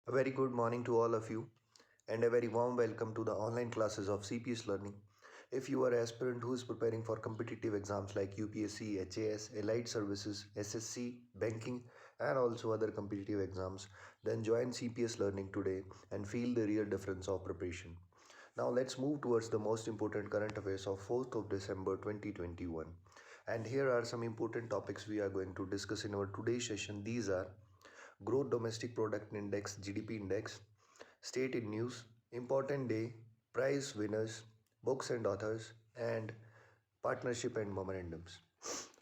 A very good morning to all of you, and a very warm welcome to the online classes of CPS Learning. If you are an aspirant who is preparing for competitive exams like UPSC, HAS, Allied Services, SSC, Banking, and also other competitive exams, then join CPS Learning today and feel the real difference of preparation. Now let's move towards the most important current affairs of 4th of December 2021. And here are some important topics we are going to discuss in our today's session. These are Growth Domestic Product Index, GDP Index, State in News, Important Day, Prize Winners, Books and Authors, and Partnership and Memorandums.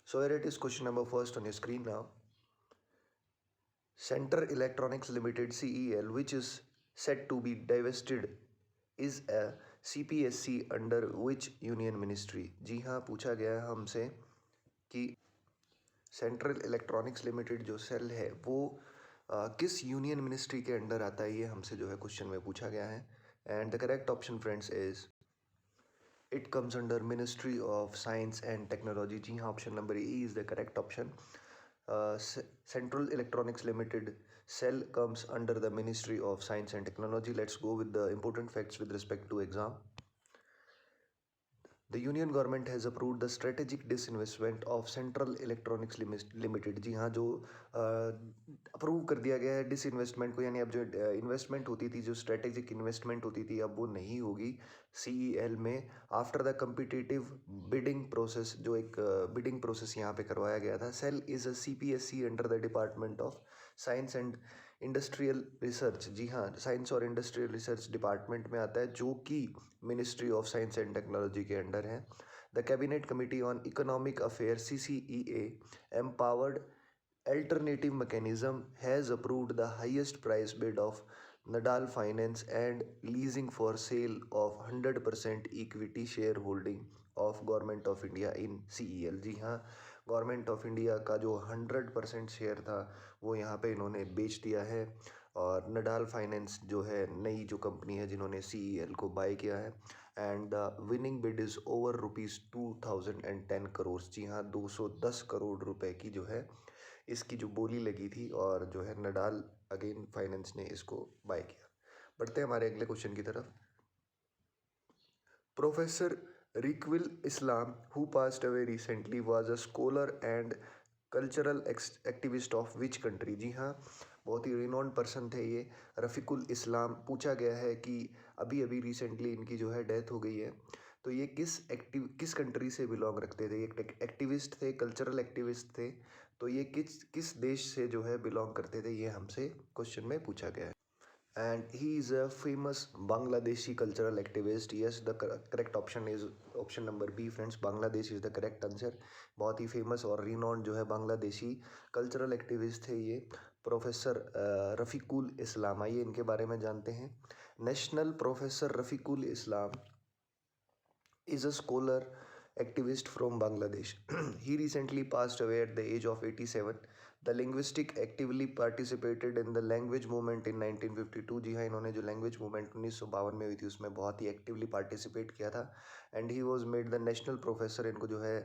So here it is, question number first on your screen now. Center Electronics Limited CEL, which is set to be divested, is a CPSC under which union ministry? जी हाँ, पूछा गया है हमसे कि central electronics limited जो cell है वो किस यूनियन मिनिस्ट्री के अंडर आता है, ये हमसे जो है क्वेश्चन में पूछा गया है. And the correct option friends is it comes under ministry of science and technology. जी हाँ, option number A is the correct option. Central Electronics Limited cell comes under the Ministry of Science and Technology. Let's go with the important facts with respect to exam. The Union Government has approved the strategic disinvestment of Central Electronics Limited. जी हाँ, जो approve कर दिया गया है disinvestment को, यानी अब जो इन्वेस्टमेंट होती थी, जो स्ट्रेटेजिक इन्वेस्टमेंट होती थी, अब वो नहीं होगी CEL में. After the competitive bidding process, जो एक बिडिंग प्रोसेस यहाँ पे करवाया गया था. CEL is a CPSC under the department of science and industrial research. जी हाँ, साइंस और इंडस्ट्रियल रिसर्च डिपार्टमेंट में आता है, जो कि ministry of science and technology के अंडर है. The cabinet committee on economic affair CCEA empowered alternative mechanism has approved the highest price bid of Nadal Finance and leasing for sale of 100% equity shareholding of Government of India in CEL. जी हाँ, government of India का जो 100% share था वो यहाँ पे इन्होंने बेच दिया है. और नडाल फाइनेंस जो है नई जो कंपनी है जिन्होंने CEL को बाय किया है. And the winning bid is over ₹2010 crore. जी हाँ, 210 करोड़ रुपए की जो है इसकी जो बोली लगी थी, और जो है नडाल अगेन फाइनेंस ने इसको बाय किया. बढ़ते हैं हमारे अगले क्वेश्चन की तरफ. Professor Rafiqul Islam who passed away recently was a scholar and cultural activist of which country. जी हाँ, बहुत ही रिनोन्ड पर्सन थे ये, रफ़ीकुल इस्लाम. पूछा गया है कि अभी अभी रिसेंटली इनकी जो है डेथ हो गई है, तो ये किस कंट्री से बिलोंग रखते थे. ये एक्टिविस्ट थे, कल्चरल एक्टिविस्ट थे, तो ये किस देश से जो है बिलोंग करते थे, ये हमसे क्वेश्चन में पूछा गया है. And he is a famous Bangladeshi cultural activist. Yes, the correct option is option number B friends. Bangladesh is the correct answer. बहुत ही फेमस और रिनोन्ड जो है बांग्लादेशी कल्चरल एक्टिविस्ट थे ये, प्रोफेसर रफ़ीकुल इस्लाम. आइए इनके बारे में जानते हैं. National professor Rafiqul Islam is a scholar activist from Bangladesh. He recently passed away at the age of 87. The linguistic actively participated in the language movement in 1952. जी हाँ, इन्होंने जो लैंग्वेज मूवमेंट 1952 में हुई थी उसमें बहुत ही एक्टिवली पार्टिसिपेट किया था. And he was made the national professor. इनको जो है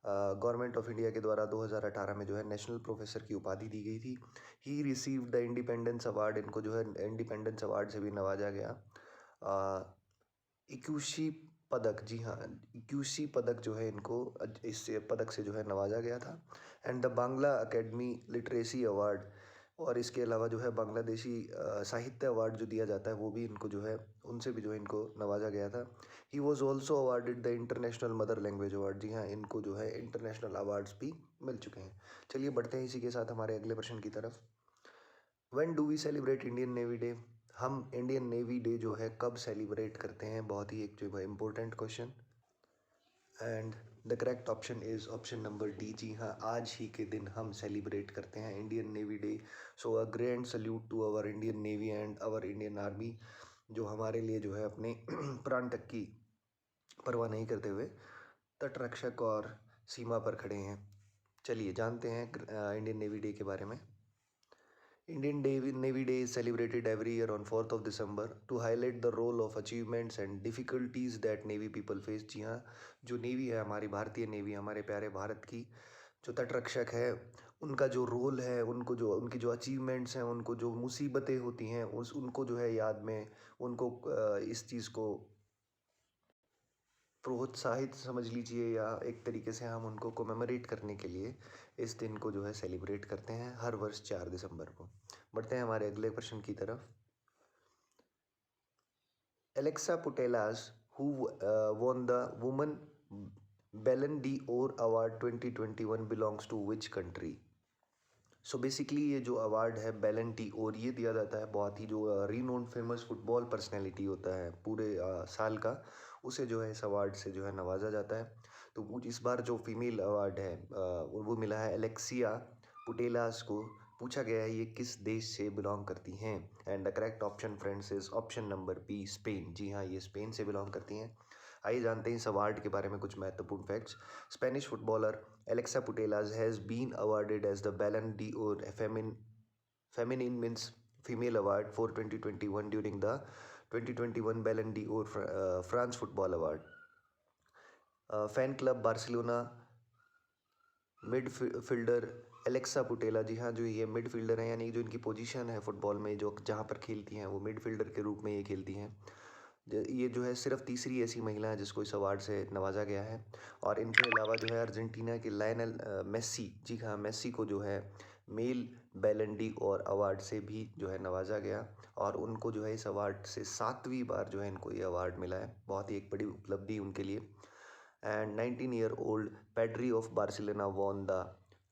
गवर्नमेंट ऑफ इंडिया के द्वारा 2018 में जो है नेशनल प्रोफेसर की उपाधि दी गई थी. He received the independence award. इनको जो है इंडिपेंडेंस अवार्ड से भी नवाजा गया. इक्यूशी पदक, जी हाँ, इक्यूसी पदक जो है इनको इस पदक से जो है नवाजा गया था. And the Bangla academy literacy award, और इसके अलावा जो है बांग्लादेशी साहित्य अवार्ड जो दिया जाता है वो भी इनको जो है उनसे भी जो है इनको नवाजा गया था. He was also awarded the international mother language award. जी हाँ, इनको जो है इंटरनेशनल अवार्ड्स भी मिल चुके हैं. चलिए बढ़ते हैं इसी के साथ हमारे अगले प्रश्न की तरफ. When do we celebrate Indian navy day. हम इंडियन नेवी डे जो है कब सेलिब्रेट करते हैं, बहुत ही एक जो है important question. And the correct option is option number D. जी हाँ, आज ही के दिन हम सेलिब्रेट करते हैं Indian navy day. So a grand salute to our Indian navy and our Indian army, जो हमारे लिए जो है अपने प्राण तक की परवाह नहीं करते हुए तटरक्षक और सीमा पर खड़े हैं. चलिए जानते हैं इंडियन नेवी डे के बारे में. Indian Navy Day is celebrated every year on 4th of December to highlight the role of achievements and difficulties that Navy people face. जी हाँ, जो नेवी है हमारी भारतीय नेवी, हमारे प्यारे भारत की जो तटरक्षक है, उनका जो रोल है, उनको जो उनकी जो अचीवमेंट्स हैं, उनको जो मुसीबतें होती हैं, उस उनको जो है याद में उनको इस चीज़ को प्रोत्साहित समझ लीजिए, या एक तरीके से हम उनको कोमेमोरेट करने के लिए इस दिन को जो है सेलिब्रेट करते हैं हर वर्ष 4 दिसंबर को। बढ़ते हैं हमारे अगले प्रश्न की तरफ। Alexa Putellas, who won the Women Ballon d'Or Award 2021, belongs to which country? So basically ये जो अवार्ड है बैलन डी और ये दिया जाता है बहुत ही जो रीनोन फेमस फुटबॉल पर्सनैलिटी होता है पूरे साल का, उसे जो है इस अवार्ड से जो है नवाजा जाता है। तो इस बार जो फीमेल अवार्ड है वो मिला है एलेक्सिया पुटेलास को। पूछा गया है ये किस देश से बिलोंग करती हैं, and the correct option friends is option number B, Spain. जी हाँ, ये स्पेन से बिलोंग करती हैं। आइए जानते हैं इस अवार्ड के बारे में कुछ महत्वपूर्ण facts. Spanish footballer Alexa Putellas has been awarded as the Ballon d'Or Feminine means female award for 2021 during the 2021 Ballon d'Or France Football Award. Fan club Barcelona midfielder Alexia Putellas, जी हाँ, जो ये midfielder हैं, यानी जो इनकी position है football में जो जहाँ पर खेलती हैं वो मिडफील्डर के रूप में ये खेलती हैं। ये जो है सिर्फ तीसरी ऐसी महिला है जिसको इस अवार्ड से नवाजा गया है। और इनके अलावा जो है अर्जेंटीना के लायनल मेस्सी, जी हाँ, मेस्सी को जो है मेल बैलन डी और अवार्ड से भी जो है नवाजा गया, और उनको जो है इस अवार्ड से 7वीं बार जो है इनको ये अवार्ड मिला है। बहुत ही एक बड़ी उपलब्धि उनके लिए। And 19-year-old Pedri of Barcelona won the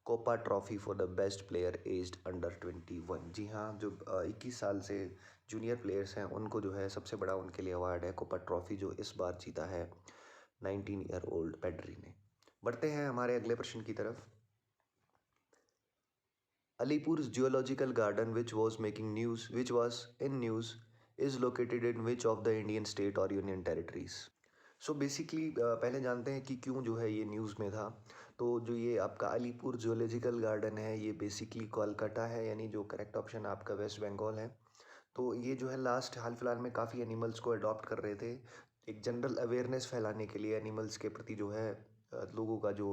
Kopa trophy for the best player aged under 21। जी हाँ, जो 21 साल से जूनियर प्लेयर्स हैं उनको जो है सबसे बड़ा उनके लिए अवार्ड है कोपा ट्रॉफी, जो इस बार जीता है 19-year-old पेड्री ने। बढ़ते हैं हमारे अगले प्रश्न की तरफ। Alipur geological garden which was in news is located in which of the Indian state और यूनियन टेरिटरीज। सो बेसिकली पहले जानते हैं कि क्यों जो है ये न्यूज़ में था। तो जो ये आपका अलीपुर जियोलॉजिकल गार्डन है ये बेसिकली कोलकाता है, यानी जो करेक्ट ऑप्शन आपका वेस्ट बंगाल है। तो ये जो है लास्ट हाल फिलहाल में काफ़ी एनिमल्स को अडॉप्ट कर रहे थे, एक जनरल अवेयरनेस फैलाने के लिए, एनिमल्स के प्रति जो है लोगों का जो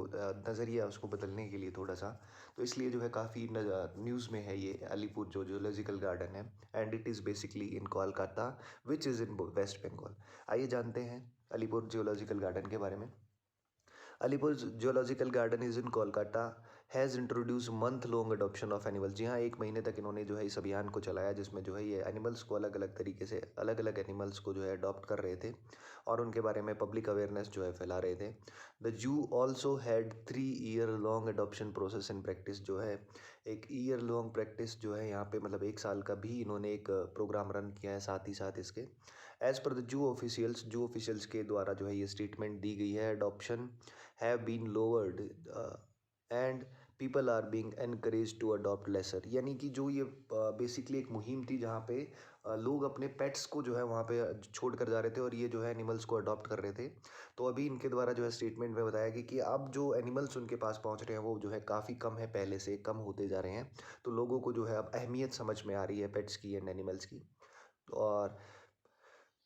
नज़रिया उसको बदलने के लिए थोड़ा सा। तो इसलिए जो है काफ़ी न्यूज़ में है ये अलीपुर जो जियोलॉजिकल गार्डन है, and it is basically in Kolkata which is in West Bengal. आइए जानते हैं अलीपुर जियोलॉजिकल गार्डन के बारे में। Alipore geological garden is in Kolkata has introduce month long adoption of animals. जी हाँ, 1 महीने तक इन्होंने जो है इस अभियान को चलाया जिसमें जो है ये एनिमल्स को अलग अलग तरीके से अलग अलग एनिमल्स को जो है अडॉप्ट कर रहे थे और उनके बारे में पब्लिक अवेयरनेस जो है फैला रहे थे। The zoo also had 3 year long adoption process in practice. जो है एक ईयर लॉन्ग प्रैक्टिस जो है यहाँ पे मतलब 1 साल का भी इन्होंने एक प्रोग्राम रन किया है साथ ही साथ इसके। As per the zoo officials के द्वारा जो है ये स्टेटमेंट दी गई है, adoption have been lowered and people are being encouraged to adopt lesser। यानी कि जो ये बेसिकली एक मुहिम थी जहाँ पे लोग अपने पेट्स को जो है वहाँ पे छोड़ कर जा रहे थे और ये जो है एनिमल्स को अडॉप्ट कर रहे थे। तो अभी इनके द्वारा जो है स्टेटमेंट में बताया गया कि अब जो एनिमल्स उनके पास पहुँच रहे हैं वो जो है काफ़ी कम है, पहले से कम होते जा रहे हैं। तो लोगों को जो है अब अहमियत समझ में आ रही है पेट्स की एंड एनिमल्स की। और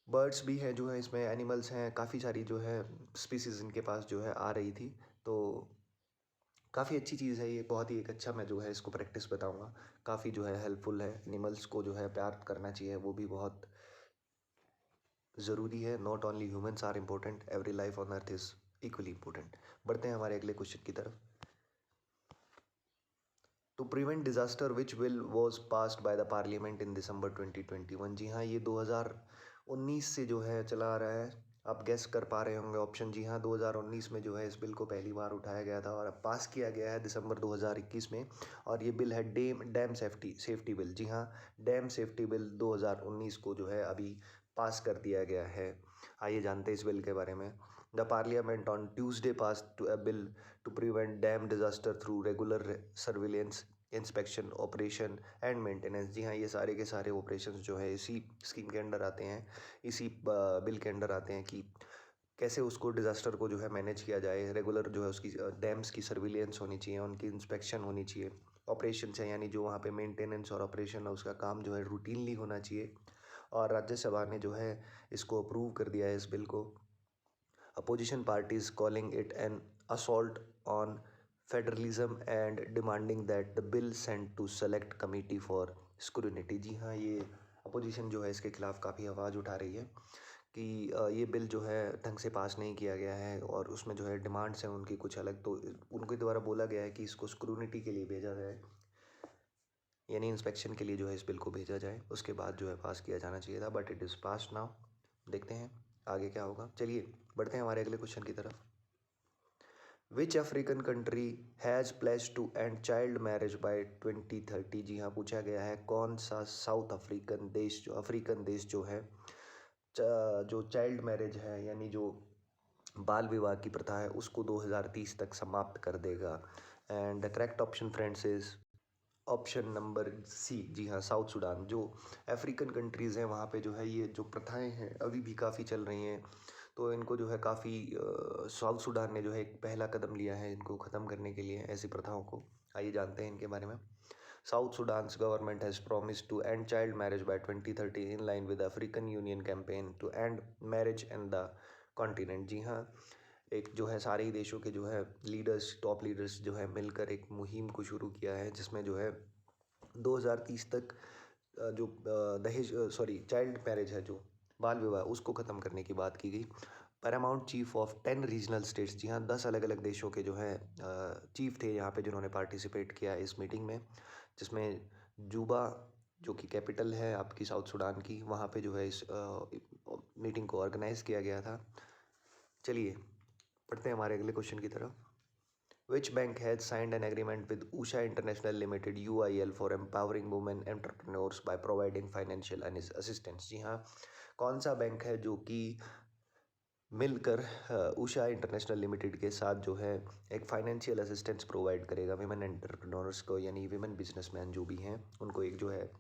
बर्ड्स भी हैं जो है इसमें, एनिमल्स हैं काफ़ी सारी जो है स्पीसीज़ इनके पास जो है आ रही थी। तो काफ़ी अच्छी चीज़ है ये, बहुत ही एक अच्छा, मैं जो है इसको प्रैक्टिस बताऊंगा, काफ़ी जो है हेल्पफुल है। एनिमल्स को जो है प्यार करना चाहिए, वो भी बहुत ज़रूरी है। Not only humans are important, every life on earth is equally important. बढ़ते हैं हमारे अगले क्वेश्चन की तरफ। To prevent disaster which bill was passed by the parliament in December 2021। जी हाँ, ये 2019 से जो है चला आ रहा है। आप गेस कर पा रहे होंगे ऑप्शन। जी हाँ, 2019 में जो है इस बिल को पहली बार उठाया गया था और अब पास किया गया है दिसंबर 2021 में। और ये बिल है डैम सेफ्टी बिल। जी हाँ, डैम सेफ्टी बिल 2019 को जो है अभी पास कर दिया गया है। आइए जानते हैं इस बिल के बारे में। The parliament on Tuesday pass to a bill to prevent dam disaster through regular surveillance, inspection, operation and maintenance. जी हाँ, ये सारे के सारे ऑपरेशंस जो है इसी स्कीम के अंडर आते हैं, इसी बिल के अंडर आते हैं कि कैसे उसको डिज़ास्टर को जो है मैनेज किया जाए। रेगुलर जो है उसकी डैम्स की सर्विलेंस होनी चाहिए, उनकी इंस्पेक्शन होनी चाहिए, ऑपरेशन है यानी जो वहाँ पे मेंटेनेंस और ऑपरेशन है उसका काम जो है रूटीनली होना चाहिए। और राज्यसभा ने जो है इसको अप्रूव कर दिया है इस बिल को। Opposition parties calling it an assault on federalism and demanding that the bill sent to select committee for scrutiny. जी हाँ, ये अपोजिशन जो है इसके खिलाफ काफ़ी आवाज़ उठा रही है कि ये बिल जो है ढंग से पास नहीं किया गया है और उसमें जो है डिमांड्स हैं उनकी कुछ अलग, तो उनके द्वारा बोला गया है कि इसको स्क्रूनिटी के लिए भेजा जाए, यानी इंस्पेक्शन के लिए जो है इस बिल को भेजा जाए, उसके बाद जो है पास किया जाना चाहिए था, but it is pass now. देखते हैं आगे क्या होगा। चलिए बढ़ते हैं हमारे अगले क्वेश्चन की तरफ। Which African country has pledge to end child marriage by 2030। जी हाँ, पूछा गया है कौन सा साउथ अफ्रीकन देश, जो अफ्रीकन देश जो है जो चाइल्ड मैरिज है यानी जो बाल विवाह की प्रथा है उसको 2030 तक समाप्त कर देगा। And the correct option friends is option number C. South हाँ, साउथ सूडान। जो अफ्रीकन कंट्रीज़ हैं वहाँ पे जो है ये जो प्रथाएं हैं अभी भी काफ़ी चल रही हैं, तो इनको जो है काफ़ी साउथ सूडान ने जो है एक पहला कदम लिया है इनको ख़त्म करने के लिए, ऐसी प्रथाओं को। आइए जानते हैं इनके बारे में। South Sudan's government has promised to end child marriage by 2030 in line with the African Union campaign to end marriage in the continent। जी हाँ, एक जो है सारे ही देशों के जो है लीडर्स, टॉप लीडर्स जो है मिलकर एक मुहिम को शुरू किया है जिसमें जो है 2030 तक जो दहेज सॉरी चाइल्ड मैरिज है, जो बाल विवाह, उसको ख़त्म करने की बात की गई। Paramount chief of 10 regional states. जी हाँ, 10 अलग अलग देशों के जो है चीफ थे यहाँ पे जिन्होंने पार्टिसिपेट किया इस मीटिंग में, जिसमें जूबा जो कि कैपिटल है आपकी साउथ सूडान की, वहाँ पे जो है इस मीटिंग को ऑर्गेनाइज किया गया था। चलिए पढ़ते हैं हमारे अगले क्वेश्चन की तरफ। Which bank has signed an agreement with Usha International Limited UIL for empowering women entrepreneurs by providing financial assistance। जी हाँ, कौन सा बैंक है जो कि मिलकर उषा इंटरनेशनल लिमिटेड के साथ जो है एक फाइनेंशियल असिस्टेंस प्रोवाइड करेगा विमेन एंटरप्रेन्योर्स को, यानी विमेन बिजनेसमैन जो भी हैं उनको एक जो है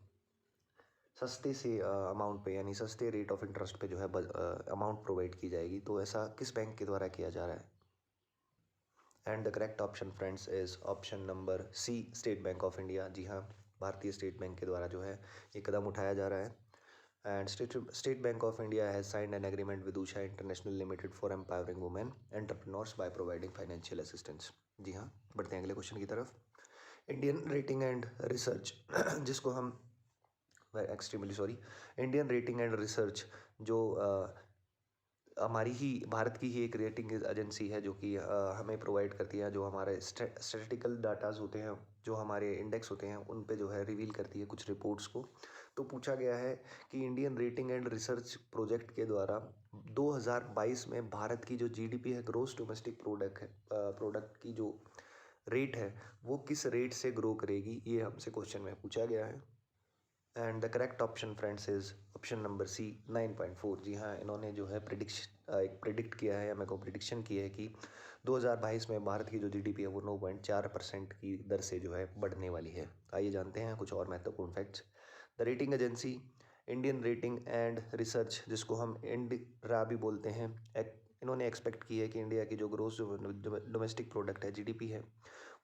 सस्ते से अमाउंट पे, यानी सस्ते रेट ऑफ इंटरेस्ट पे जो है अमाउंट प्रोवाइड की जाएगी। तो ऐसा किस बैंक के द्वारा किया जा रहा है? And the correct option friends is option number C, state bank of India. जी हाँ, भारतीय स्टेट बैंक के द्वारा जो है ये कदम उठाया जा रहा है। And state bank of India has signed an agreement with Usha international limited for empowering women entrepreneurs by providing financial assistance. जी हाँ, बढ़ते हैं अगले क्वेश्चन की तरफ। इंडियन रेटिंग एंड रिसर्च जिसको हम extremely sorry, Indian rating and research जो हमारी ही भारत की ही एक रेटिंग एजेंसी है जो कि हमें प्रोवाइड करती है, जो हमारे स्टैटिस्टिकल डाटाज होते हैं, जो हमारे इंडेक्स होते हैं उन पे जो है रिवील करती है कुछ रिपोर्ट्स को। तो पूछा गया है कि Indian rating and research project के द्वारा 2022 में भारत की जो जीडीपी है, ग्रोस डोमेस्टिक प्रोडक्ट है, प्रोडक्ट की जो रेट है वो किस रेट से ग्रो करेगी, ये हमसे क्वेश्चन में पूछा गया है। And the correct option friends is option number C, 9.4। जी हाँ, इन्होंने जो है प्रिडिक्ट किया है या मेरे को प्रिडिक्शन की है कि 2022 में भारत की जो जीडीपी है वो 9.4% की दर से जो है बढ़ने वाली है। आइए जानते हैं कुछ और महत्वपूर्ण facts. The rating agency Indian rating and research, जिसको हम इंडरा भी बोलते हैं, इन्होंने एक्सपेक्ट की है कि इंडिया की जो ग्रोस डोमेस्टिक प्रोडक्ट है, जीडीपी है,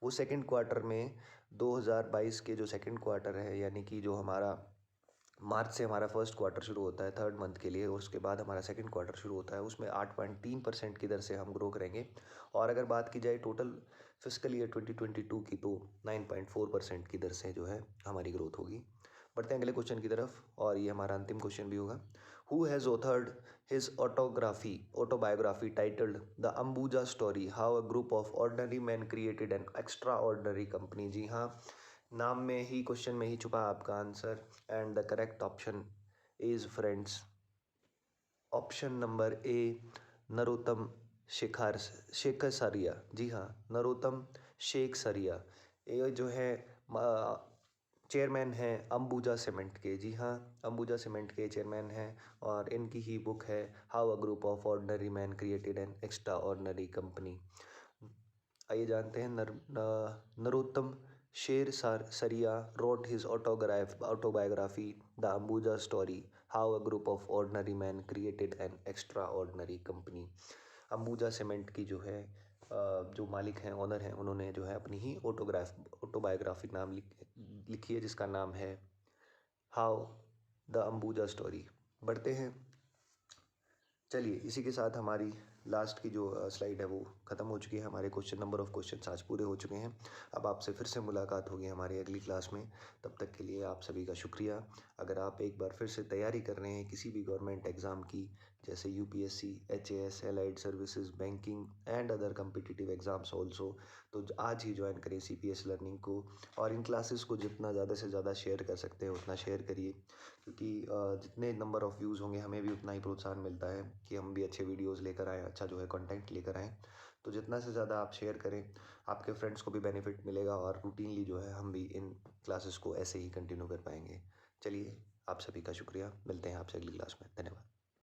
वो सेकंड क्वार्टर में 2022 के जो सेकंड क्वार्टर है, यानी कि जो हमारा मार्च से हमारा फर्स्ट क्वार्टर शुरू होता है थर्ड मंथ के लिए, और उसके बाद हमारा सेकंड क्वार्टर शुरू होता है, उसमें 8.3% की दर से हम ग्रो करेंगे। और अगर बात की जाए टोटल फिजिकल ईयर 2022 की, तो 9.4% की दर से जो है हमारी ग्रोथ होगी। बढ़ते हैं अगले क्वेश्चन की तरफ, और ये हमारा अंतिम क्वेश्चन भी होगा। Who has authored his autobiography titled The Ambuja Story, How a Group of Ordinary Men Created an Extraordinary Company। जी हाँ, नाम में ही, क्वेश्चन में ही छुपा आपका answer. And the correct option is friends option number ए, नरोत्तम शेखर सरिया। जी हाँ, नरोत्तम शेख सरिया, ये जो है चेयरमैन हैं अंबुजा सीमेंट के। जी हाँ, अंबुजा सीमेंट के चेयरमैन हैं, और इनकी ही बुक है how a group of ordinary man created an extra ordinary company. आइए जानते हैं नरोत्तम सरिया road his autobiography the Ambuja story, how a group of ordinary man created an extra ordinary company. Ambuja cement की जो है जो मालिक हैं, ओनर हैं, उन्होंने जो है अपनी ही ऑटोबायोग्राफी नाम लिखी है जिसका नाम है हाउ द अंबुजा स्टोरी। बढ़ते हैं, चलिए इसी के साथ हमारी लास्ट की जो स्लाइड है वो ख़त्म हो चुकी है। हमारे नंबर ऑफ़ क्वेश्चंस आज पूरे हो चुके हैं। अब आपसे फिर से मुलाकात होगी हमारी अगली क्लास में। तब तक के लिए आप सभी का शुक्रिया। अगर आप एक बार फिर से तैयारी कर रहे हैं किसी भी गवर्नमेंट एग्ज़ाम की, जैसे UPSC, HAS, allied services, banking and other competitive exams also, तो आज ही ज्वाइन करें सीपीएस लर्निंग को। और इन क्लासेस को जितना ज़्यादा से ज़्यादा शेयर कर सकते हैं उतना शेयर करिए, क्योंकि जितने नंबर ऑफ़ व्यूज़ होंगे हमें भी उतना ही प्रोत्साहन मिलता है कि हम भी अच्छे वीडियोज़ लेकर आएँ, अच्छा जो है कंटेंट लेकर आएँ। तो जितना से ज़्यादा आप शेयर करें, आपके फ्रेंड्स को भी बेनिफिट मिलेगा और रूटीनली जो है हम भी इन क्लासेस को ऐसे ही कंटिन्यू कर पाएंगे। चलिए, आप सभी का शुक्रिया। मिलते हैं आपसे अगली क्लास में। धन्यवाद।